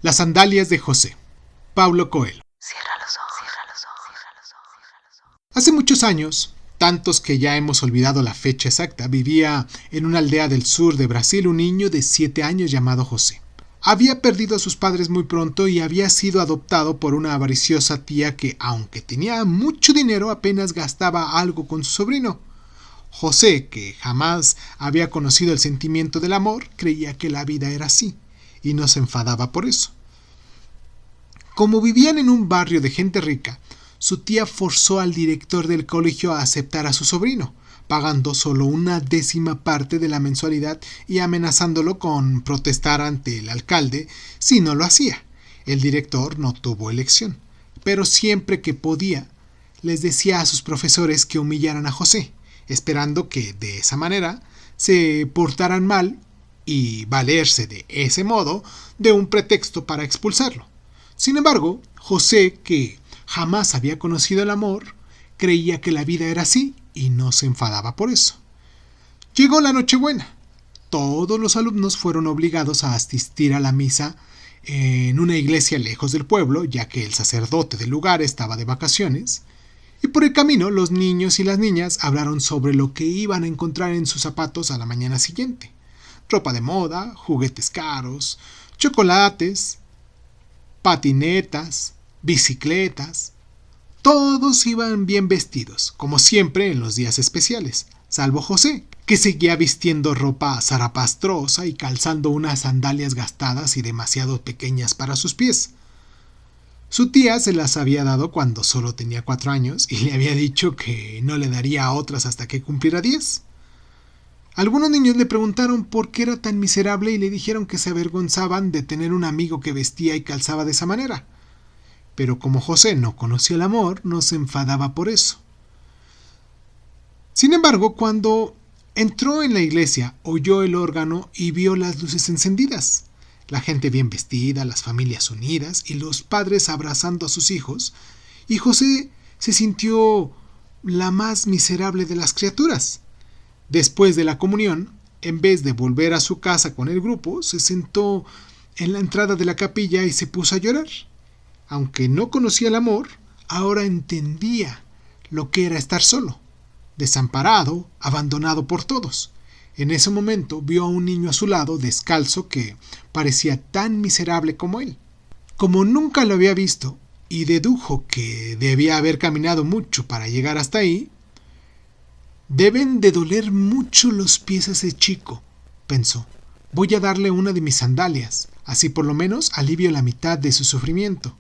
Las sandalias de José. Paulo Coelho. Cierra los ojos, cierra los ojos, cierra los ojos, cierra los ojos. Hace muchos años, tantos que ya hemos olvidado la fecha exacta, vivía en una aldea del sur de Brasil un niño de 7 años llamado José. Había perdido a sus padres muy pronto y había sido adoptado por una avariciosa tía que, aunque tenía mucho dinero, apenas gastaba algo con su sobrino. José, que jamás había conocido el sentimiento del amor, creía que la vida era así, y no se enfadaba por eso. Como vivían en un barrio de gente rica, su tía forzó al director del colegio a aceptar a su sobrino, pagando solo 1/10 parte de la mensualidad y amenazándolo con protestar ante el alcalde si no lo hacía. El director no tuvo elección, pero siempre que podía, les decía a sus profesores que humillaran a José, esperando que de esa manera se portaran mal y valerse de ese modo de un pretexto para expulsarlo. Sin embargo, José, que jamás había conocido el amor, creía que la vida era así y no se enfadaba por eso. Llegó la Nochebuena. Todos los alumnos fueron obligados a asistir a la misa en una iglesia lejos del pueblo, ya que el sacerdote del lugar estaba de vacaciones, y por el camino los niños y las niñas hablaron sobre lo que iban a encontrar en sus zapatos a la mañana siguiente. Ropa de moda, juguetes caros, chocolates, patinetas, bicicletas. Todos iban bien vestidos, como siempre en los días especiales, salvo José, que seguía vistiendo ropa zarapastrosa y calzando unas sandalias gastadas y demasiado pequeñas para sus pies. Su tía se las había dado cuando solo tenía 4 años y le había dicho que no le daría otras hasta que cumpliera 10. Algunos niños le preguntaron por qué era tan miserable y le dijeron que se avergonzaban de tener un amigo que vestía y calzaba de esa manera. Pero como José no conocía el amor, no se enfadaba por eso. Sin embargo, cuando entró en la iglesia, oyó el órgano y vio las luces encendidas, la gente bien vestida, las familias unidas y los padres abrazando a sus hijos, y José se sintió la más miserable de las criaturas. Después de la comunión, en vez de volver a su casa con el grupo, se sentó en la entrada de la capilla y se puso a llorar. Aunque no conocía el amor, ahora entendía lo que era estar solo, desamparado, abandonado por todos. En ese momento vio a un niño a su lado, descalzo, que parecía tan miserable como él. Como nunca lo había visto, y dedujo que debía haber caminado mucho para llegar hasta ahí, «Deben de doler mucho los pies a ese chico», pensó. «Voy a darle una de mis sandalias, así por lo menos alivio la mitad de su sufrimiento».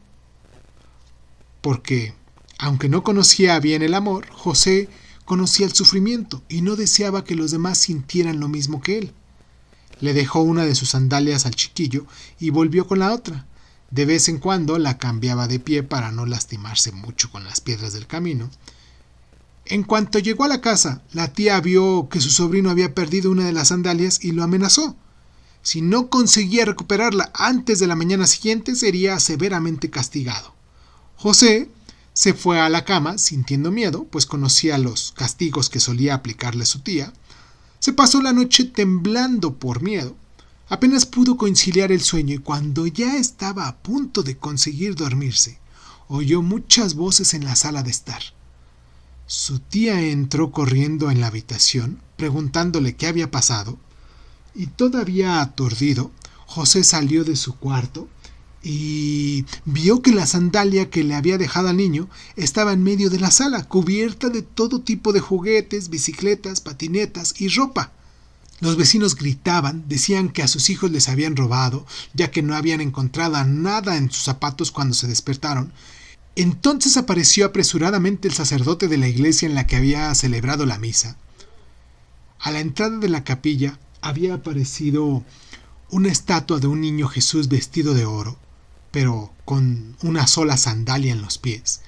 Porque, aunque no conocía bien el amor, José conocía el sufrimiento y no deseaba que los demás sintieran lo mismo que él. Le dejó una de sus sandalias al chiquillo y volvió con la otra. De vez en cuando la cambiaba de pie para no lastimarse mucho con las piedras del camino. En cuanto llegó a la casa, la tía vio que su sobrino había perdido una de las sandalias y lo amenazó. Si no conseguía recuperarla antes de la mañana siguiente, sería severamente castigado. José se fue a la cama sintiendo miedo, pues conocía los castigos que solía aplicarle su tía. Se pasó la noche temblando por miedo. Apenas pudo conciliar el sueño y cuando ya estaba a punto de conseguir dormirse, oyó muchas voces en la sala de estar. Su tía entró corriendo en la habitación, preguntándole qué había pasado, y todavía aturdido, José salió de su cuarto y vio que la sandalia que le había dejado al niño estaba en medio de la sala, cubierta de todo tipo de juguetes, bicicletas, patinetas y ropa. Los vecinos gritaban, decían que a sus hijos les habían robado, ya que no habían encontrado nada en sus zapatos cuando se despertaron. Entonces apareció apresuradamente el sacerdote de la iglesia en la que había celebrado la misa. A la entrada de la capilla había aparecido una estatua de un niño Jesús vestido de oro, pero con una sola sandalia en los pies.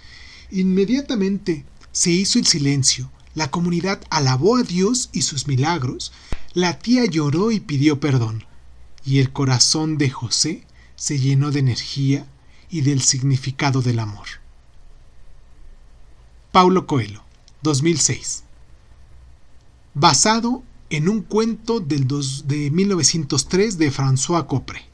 Inmediatamente se hizo el silencio, la comunidad alabó a Dios y sus milagros, la tía lloró y pidió perdón, y el corazón de José se llenó de energía y del significado del amor. Paulo Coelho, 2006. Basado en un cuento de 1903 de François Coppre.